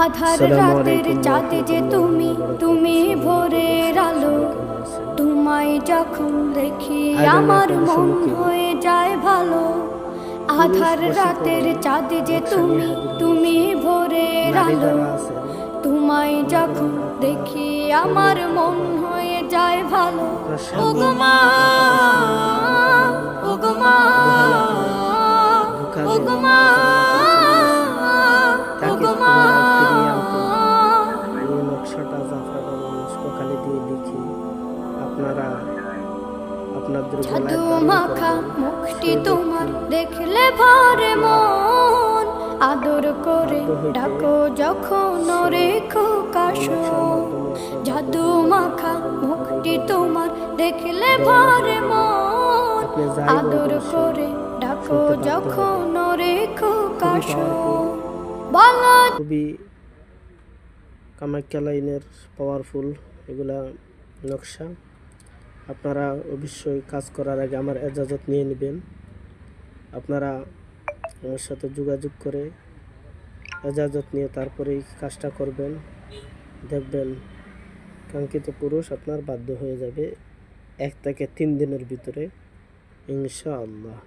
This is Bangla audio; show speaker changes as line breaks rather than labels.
আধার রাতের চাঁদ যে তুমি, তুমি ভোরের আলো। তোমায় যখন দেখি আমার মন হয়ে যায় ভালো। আধার রাতের চাঁদ যে তুমি, তুমি ভোরের আলো। তোমায় যখন দেখি আমার মন হয়ে যায় ভালো। ওগো মা, ওগো মা, ওগো মা, ওগো মা।
এই নকশাটা জাফরান মুস্কোখালি দিয়ে লিখি, আপনারা আপনাদের
জাদু মাখা মুখটি তোমার দেখলে ভরে মন। আদর করে ডাকো যখন রেখো কাশো। জাদু মাখা মুখটি তোমার দেখলে ভরে মন। আদর করে ডাকো যখন রেখো কাশো। বলো
খুবই কামাখ্যা লাইনের পাওয়ারফুল এগুলা নকশা। আপনারা অবশ্যই কাজ করার আগে আমার এজাজত নিয়ে নেবেন। আপনারা আমার সাথে যোগাযোগ করে এজাজত নিয়ে তারপরেই কাজটা করবেন। দেখবেন কাঙ্ক্ষিত পুরুষ আপনার বাধ্য হয়ে যাবে 1 থেকে 3 দিনের ভিতরে ইনশাআল্লাহ।